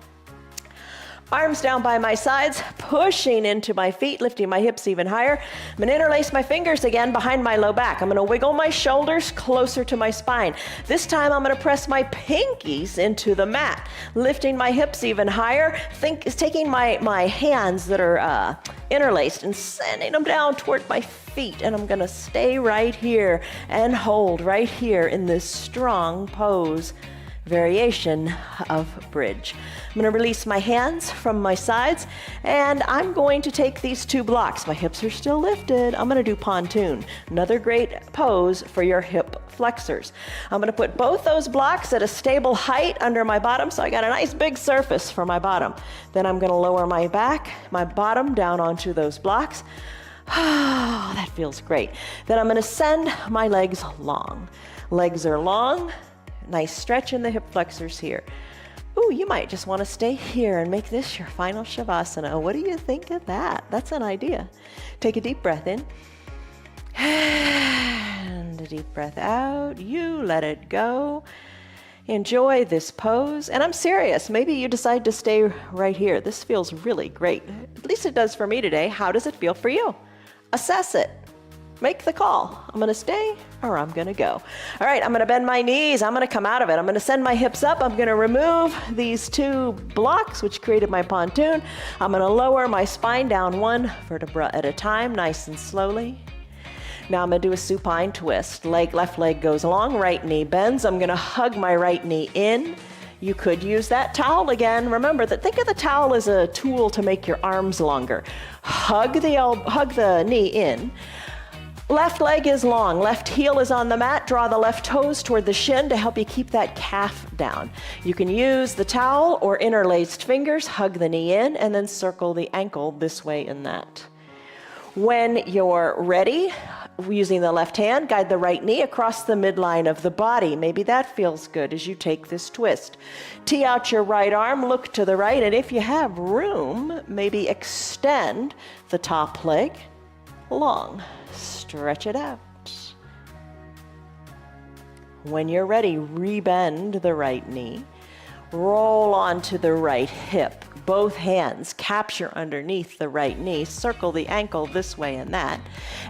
Arms down by my sides, pushing into my feet, lifting my hips even higher. I'm going to interlace my fingers again behind my low back. I'm going to wiggle my shoulders closer to my spine. This time I'm going to press my pinkies into the mat, lifting my hips even higher. Taking my hands that are interlaced and sending them down toward my feet. And I'm going to stay right here and hold right here in this strong pose variation of bridge. I'm going to release my hands from my sides and I'm going to take these 2 blocks. My hips are still lifted. I'm going to do pontoon. Another great pose for your hip flexors. I'm going to put both those blocks at a stable height under my bottom so I got a nice big surface for my bottom. Then I'm going to lower my bottom down onto those blocks. Oh, that feels great. Then I'm going to send my legs long. Legs are long. Nice stretch in the hip flexors here. Ooh, you might just want to stay here and make this your final Shavasana. What do you think of that? That's an idea. Take a deep breath in and deep breath out. You let it go. Enjoy this pose. And I'm serious. Maybe you decide to stay right here. This feels really great. At least it does for me today. How does it feel for you? Assess it. Make the call. I'm going to stay or I'm going to go. All right, I'm going to bend my knees. I'm going to come out of it. I'm going to send my hips up. I'm going to remove these two blocks, which created my pontoon. I'm going to lower my spine down one vertebra at a time, nice and slowly. Now I'm going to do a supine twist. Left leg goes long, right knee bends. I'm going to hug my right knee in. You could use that towel again. Remember that, think of the towel as a tool to make your arms longer. Hug the knee in. Left leg is long, left heel is on the mat. Draw the left toes toward the shin to help you keep that calf down. You can use the towel or interlaced fingers, hug the knee in, and then circle the ankle this way and that. When you're ready, using the left hand, guide the right knee across the midline of the body. Maybe that feels good as you take this twist. Tee out your right arm, look to the right, and if you have room, maybe extend the top leg long. Stretch it out. When you're ready, rebend the right knee. Roll onto the right hip. Both hands capture underneath the right knee. Circle the ankle this way and that.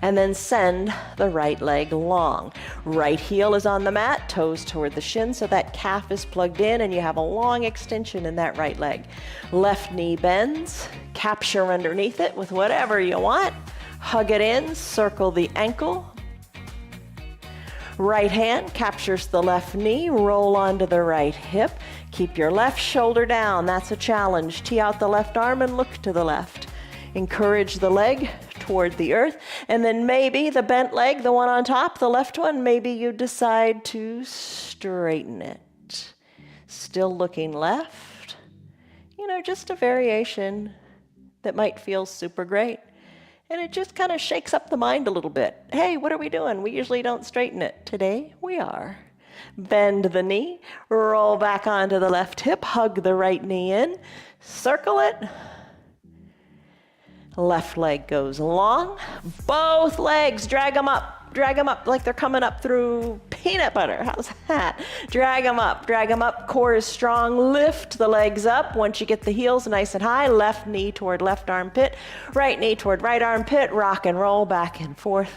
And then send the right leg long. Right heel is on the mat, toes toward the shin, so that calf is plugged in and you have a long extension in that right leg. Left knee bends. Capture underneath it with whatever you want. Hug it in, circle the ankle. Right hand captures the left knee, roll onto the right hip. Keep your left shoulder down, that's a challenge. Tee out the left arm and look to the left. Encourage the leg toward the earth. And then maybe the bent leg, the one on top, the left one, maybe you decide to straighten it. Still looking left. You know, just a variation that might feel super great. And it just kind of shakes up the mind a little bit. Hey, what are we doing? We usually don't straighten it. Today, we are. Bend the knee, roll back onto the left hip, hug the right knee in, circle it. Left leg goes long. Both legs, drag them up like they're coming up through peanut butter. How's that? Drag them up, core is strong. Lift the legs up. Once you get the heels nice and high, left knee toward left armpit, right knee toward right armpit, rock and roll back and forth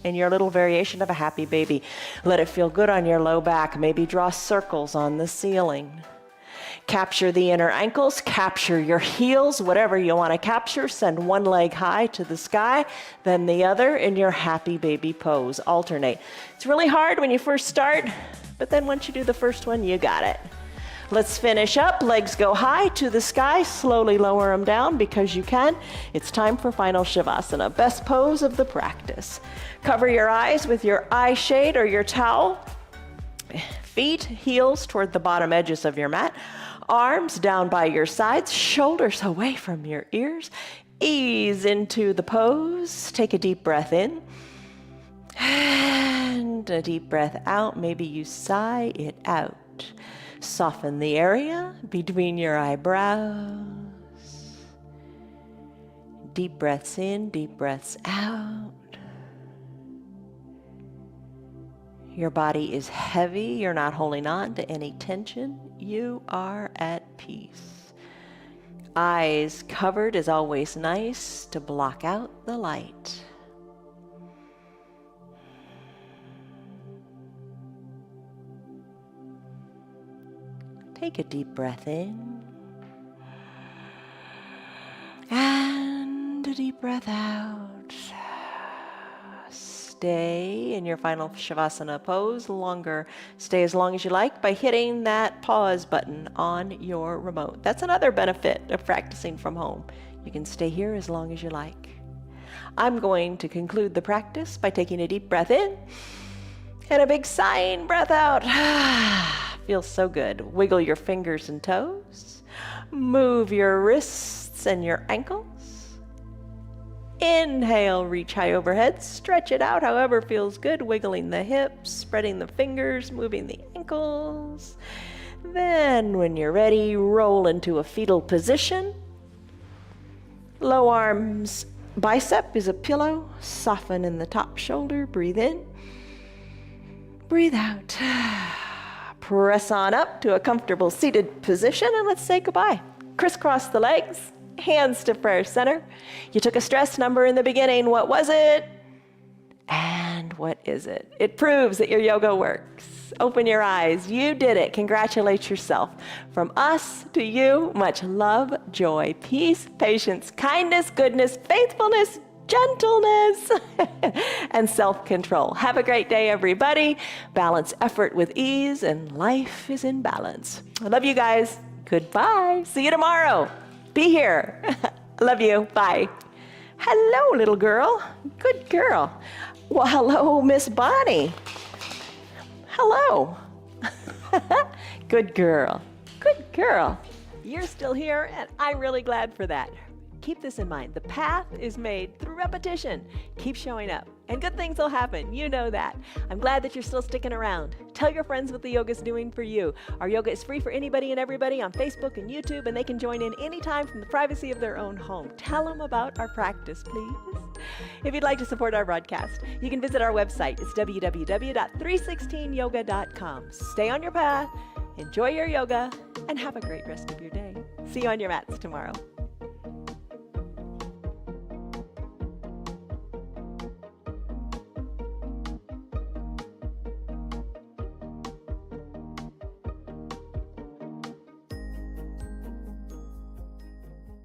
in your little variation of a happy baby. Let it feel good on your low back. Maybe draw circles on the ceiling. Capture the inner ankles, capture your heels, whatever you want to capture. Send one leg high to the sky, then the other in your happy baby pose. Alternate. It's really hard when you first start, but then once you do the first one, you got it. Let's finish up. Legs go high to the sky. Slowly lower them down because you can. It's time for final Shavasana. Best pose of the practice. Cover your eyes with your eye shade or your towel. Feet, heels toward the bottom edges of your mat. Arms down by your sides, shoulders away from your ears. Ease into the pose. Take a deep breath in. And a deep breath out. Maybe you sigh it out. Soften the area between your eyebrows. Deep breaths in, deep breaths out. Your body is heavy. You're not holding on to any tension. You are at peace. Eyes covered is always nice to block out the light. Take a deep breath in. And a deep breath out. Stay in your final Shavasana pose longer. Stay as long as you like by hitting that pause button on your remote. That's another benefit of practicing from home. You can stay here as long as you like. I'm going to conclude the practice by taking a deep breath in and a big sighing breath out. Feels so good. Wiggle your fingers and toes. Move your wrists and your ankles. Inhale, reach high overhead, stretch it out however feels good, wiggling the hips, spreading the fingers, moving the ankles. Then, when you're ready, roll into a fetal position. Low arms, bicep is a pillow, soften in the top shoulder, breathe in. breathe out. Press on up to a comfortable seated position and let's say goodbye. Crisscross the legs, hands to prayer center. You took a stress number in the beginning. What was it? And what is it? It proves that your yoga works. Open your eyes. You did it. Congratulate yourself. From us to you, much love, joy, peace, patience, kindness, goodness, faithfulness, gentleness, and self-control. Have a great day, everybody. Balance effort with ease, and life is in balance. I love you guys. Goodbye. See you tomorrow. Be here. I love you. Bye. Hello, little girl. Good girl. Well, hello, Miss Bonnie. Hello. Good girl. Good girl. You're still here, and I'm really glad for that. Keep this in mind. The path is made through repetition. Keep showing up, and good things will happen. You know that. I'm glad that you're still sticking around. Tell your friends what the yoga's doing for you. Our yoga is free for anybody and everybody on Facebook and YouTube, and they can join in anytime from the privacy of their own home. Tell them about our practice, please. If you'd like to support our broadcast, you can visit our website. It's www.316yoga.com. Stay on your path, enjoy your yoga, and have a great rest of your day. See you on your mats tomorrow.